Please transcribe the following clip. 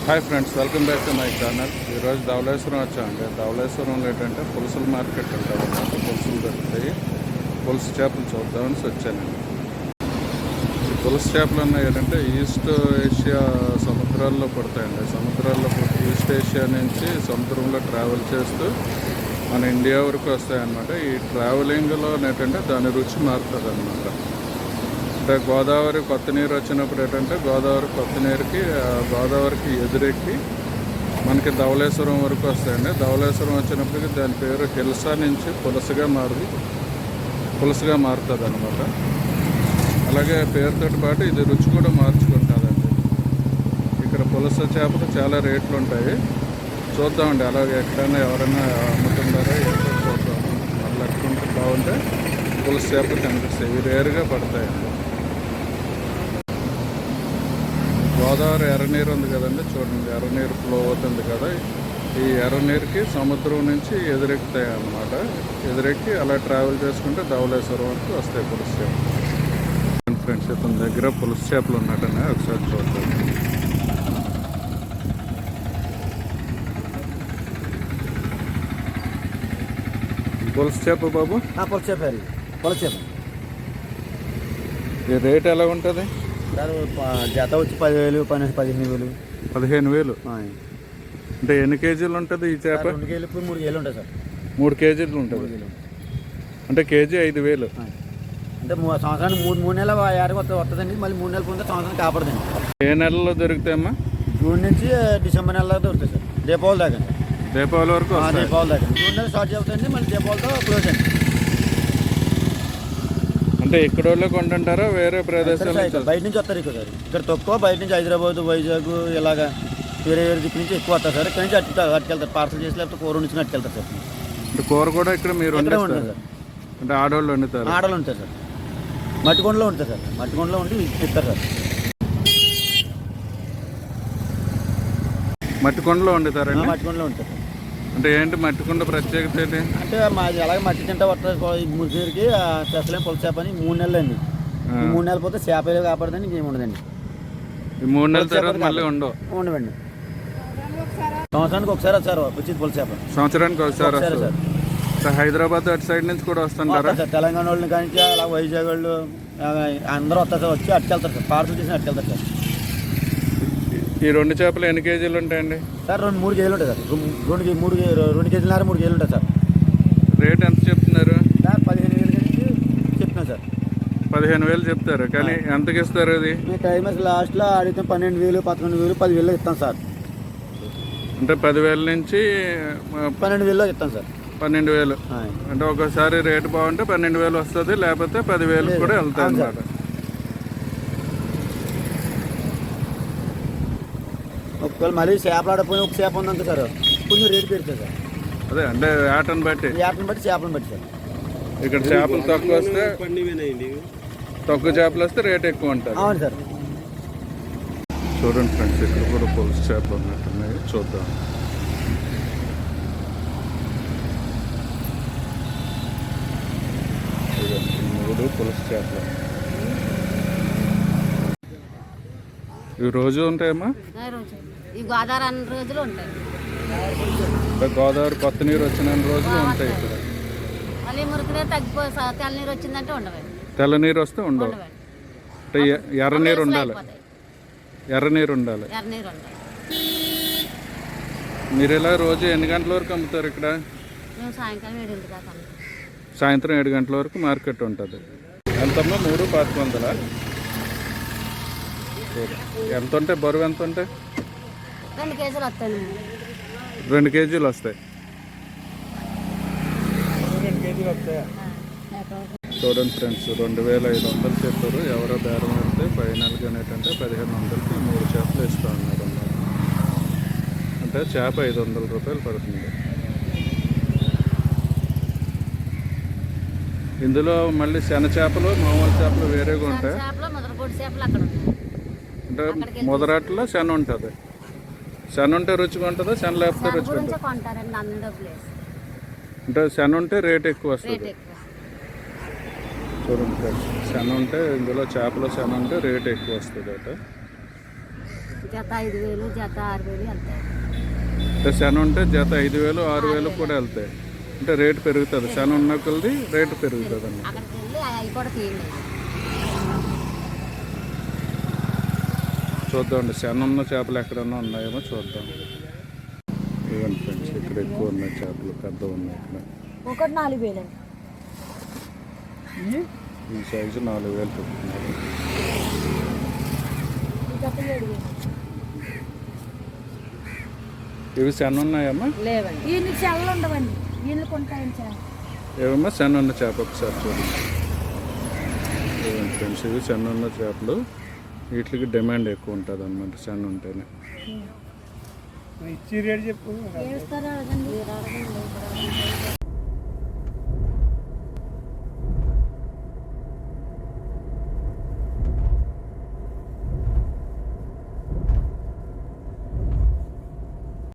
Hi friends, welcome back to my channel. ఈరోజు ధవళేశ్వరం వచ్చామండి. ధవళేశ్వరంలో ఏంటంటే పులుసుల మార్కెట్ ఉంటుంది అన్నమాట. పులుసులు దొరుకుతాయి. పులుసు చేపలు చూద్దామని వచ్చానండి. ఈ పులుసు చేపలు ఉన్నాయి ఏంటంటే ఈస్ట్ ఏషియా సముద్రాల్లో పడతాయండి. సముద్రాల్లో ఈస్ట్ ఏషియా నుంచి సముద్రంలో ట్రావెల్ చేస్తూ మన ఇండియా వరకు వస్తాయన్నమాట. ఈ ట్రావెలింగ్లో ఏంటంటే దాని రుచి మారుతుంది అన్నమాట. అంటే గోదావరి కొత్త నీరు వచ్చినప్పుడు ఏంటంటే గోదావరికి ఎదురెక్కి మనకి ధవళేశ్వరం వరకు వస్తాయండి. ధవళేశ్వరం వచ్చినప్పటికీ దాని పేరు హిల్సా నుంచి పులసగా మారుతుంది అనమాట. అలాగే పేరుతో పాటు ఇది రుచి కూడా మార్చుకుంటుందండి. ఇక్కడ పులస చేపలు చాలా రేట్లు ఉంటాయి. చూద్దామండి. అలాగే ఎక్కడైనా ఎవరైనా అమ్ముతున్నారో ఏంటో చూద్దాం. మళ్ళీ ఎక్కడుంటే బాగుంటే పులస చేపలు కనిపిస్తాయి. ఇవి రేరుగా పడతాయండి. గోదావరి ఎర్రనీరు ఉంది కదండి, చూడండి ఎర్రనీరు ఫ్లో అవుతుంది కదా. ఈ ఎర్రనీరుకి సముద్రం నుంచి ఎదురెక్కుతాయి అన్నమాట. ఎదురెక్కి అలా ట్రావెల్ చేసుకుంటే ధవళేశ్వరం వరకు వస్తాయి పులుసు చేపలు. ఫ్రెండ్స్, ఇతని దగ్గర పులుసు చేపలు ఉన్నట్టనే ఒకసారి చూద్దాం. పులుసు చేప బాబు, పులుసు చేప ఈ రేట్ ఎలా ఉంటుంది? జత వచ్చి 10,000, 15,000. 15,000 అంటే ఎన్ని కేజీలు ఉంటుంది ఈ చేప? 2 కేజీలు 3 కేజీలు ఉంటాయి సార్. 3 కేజీలు ఉంటుంది అంటే కేజీ 5,000. అంటే సంవత్సరానికి 3 నెలల ఏడాది వస్తుందండి. మళ్ళీ 3 నెలలు పొందితే సంవత్సరానికి కాపాడుదండి. ఏ నెలలో దొరుకుతాయమ్మా? జూన్ నుంచి డిసెంబర్ నెలలో దొరుకుతాయి సార్. దీపావళి దాకా. దీపావళి వరకు దీపావళి దాకా. జూన్ నెల స్టార్ట్ అవుతుంది, మళ్ళీ దీపావళితో క్లోజ్ అండి. అంటే ఇక్కడ వాళ్ళే కొంటుంటారా వేరే ప్రదేశాలు? బయట నుంచి వస్తారు ఇక్కడ తక్కువ. బయట నుంచి హైదరాబాద్, వైజాగ్ ఇలాగా వేరే దిక్కు నుంచి ఎక్కువ వస్తారు సార్. ఇక్కడ నుంచి అట్టుకెళ్తారు, పార్సల్ చేసి లేకపోతే కూర నుంచి అట్టుకెళ్తారు సార్. అంటే కూర కూడా ఇక్కడ మీరు ఉంటుంది సార్? అంటే ఆడవాళ్ళు వండుతారు? ఆడవాళ్ళు ఉంటారు సార్. మట్టికొండలో ఉంటుంది సార్. మట్టికొండలో ఉండి ఇస్తారు సార్. మట్టికొండలో వండుతారండి? మట్టికొండలో ఉంటారు. అంటే ఏంటి మట్టికొండ ప్రత్యేకత ఏంటి? అంటే మాది అలాగే మట్టి తింటా వస్తుంది. ఈ మురికి స్పెషల్ పులుసు చేప అని 3 నెలలు అండి. 3 నెలలు పోతే చేపలు కాపాడుదని మేము ఉండదండి. ఈ 3 నెలల తర్వాత మళ్ళీ ఉండవండి. సంవత్సరానికి ఒకసారి వస్తారు ఉచిత పులుసు చేప. సంవత్సరానికి ఒకసారి సార్. హైదరాబాద్ అటు సైడ్ నుంచి కూడా వస్తుంటారా సార్? తెలంగాణ వాళ్ళని కానీ అలా వైజాగ్ వాళ్ళు అందరూ వస్తారు సార్. వచ్చి అట్టుకెళ్తారు సార్. పార్సల్ చేసి అట్టుకెళ్తారు సార్. ఈ 2 చేపలు ఎన్ని కేజీలు ఉంటాయండి సార్? 3 కేజీలు ఉంటాయి సార్. 2 కేజీలున్నర 3 కేజీలు ఉంటాయి సార్. రేట్ ఎంత చెప్తున్నారు? 15,000 నుంచి చెప్తున్నాను సార్. 15,000 చెప్తారు కానీ ఎంతకి ఇస్తారు? అది మీ టైం లాస్ట్లో అడిగితే 12,000, 11,000, 10,000 ఇస్తాను సార్. అంటే 10,000 నుంచి 12,000 ఇస్తాను సార్. 12,000 అంటే ఒకసారి రేటు బాగుంటే 12,000 వస్తుంది, లేకపోతే 10,000 కూడా వెళ్తాయి అన్నమాట. ఒకవేళ మళ్ళీ చేపలు ఆడపోయి ఒక చేప ఉందంటే సార్ కొంచెం రేటు పెరుగుతుంది సార్. అదే అంటే వేటను బట్టి చేపలను బట్టి సార్. ఇక్కడ చేపలు తక్కువ వస్తే తక్కువ చేపలు వస్తే రేట్ ఎక్కువ ఉంటుంది. అవును సార్. చూడండి ఫ్రెండ్స్, ఇక్కడ కూడా పులుసు చేపలు ఉన్నట్టున్నాయి. చూద్దాం. మూడు పులుసు చేపలు ఇవి రోజు ఉంటాయమ్మా? గోదావరి అన్ని రోజులు ఉంటాయి. గోదావరి కొత్త నీరు వచ్చిన రోజులు ఉంటాయి ఇక్కడ. మళ్ళీ మురికి తగ్గిపోయి తెల్ల నీరు వచ్చిందంటే ఉండవు. తెల్ల నీరు వస్తే ఉండవు. అంటే ఎర్రనీరు ఉండాలి. మీరు ఇలా రోజు ఎన్ని గంటల వరకు అమ్ముతారు ఇక్కడ? మేము సాయంకాలం 7 గంటల దాకా. సాయంత్రం 7 గంటల వరకు మార్కెట్ ఉంటుంది. ఎంతమ్మా? 3,500. ఎంత ఉంటాయి? బరువు ఎంత ఉంటాయి? 2 కేజీలు వస్తాయి. 2 కేజీలు వస్తాయి. చూడండి ఫ్రెండ్స్, 2,500 చెప్పారు. ఎవరో బేరం పెడితే ఫైనల్గా ఏంటంటే 1,500కి 3 చేపలు ఇస్తూ ఉన్నారు అన్నమాట. అంటే చేప 500 రూపాయలు పడుతుంది. ఇందులో మళ్ళీ శన చేపలు, మామూలు చేపలు వేరేగా ఉంటాయి. అంటే మొదరాట్లో శన ఉంటుంది. శన ఉంటే రుచిగా ఉంటుందా? శన లేకపోతే రుచిగా ఉంటుంది? అంటే శన ఉంటే రేట్ ఎక్కువ వస్తుంది. చూడండి ఫ్రెండ్స్, శన ఉంటే ఇందులో చేపల శన ఉంటే రేట్ ఎక్కువ వస్తుంది అట. జత 5,000 జత 6,000 వెళ్తాయి. అంటే శన ఉంటే జత 5,000 6,000 కూడా వెళ్తాయి. అంటే రేటు పెరుగుతుంది, శన ఉన్న కొలది రేటు పెరుగుతుంది అన్నమాట. అక్కడికి వెళ్ళి అవి కూడా తీయండి. చూద్దామండి, శన ఉన్న చేపలు ఎక్కడన్నా ఉన్నాయేమో చూద్దాం. ఇవ్వండి ఫ్రెండ్స్, ఇక్కడ ఎక్కువ ఉన్నాయి చేపలు, పెద్ద ఉన్నాయి. ఇక్కడ ఒకటి 4,000 అండి. ఈ సైజు 4,000 చెప్తున్నారు. ఈ జత 7,000. ఇవి శన ఉన్నాయమ్మా? లేవండి. వీళ్ళు చెల్లలు ఉండవండి, వీళ్ళు కొంటాయని చేయాలి. ఏమమ్మా శన ఉన్న చేప ఒకసారి చూడండి. ఇవ్వండి ఫ్రెండ్స్, ఇవి శన ఉన్న చేపలు. వీటికి డిమాండ్ ఎక్కువ ఉంటుంది అన్నమాట శన ఉంటేనే. ఇచ్చి రేట్ చెప్పు. ఏస్తారా అడగండి.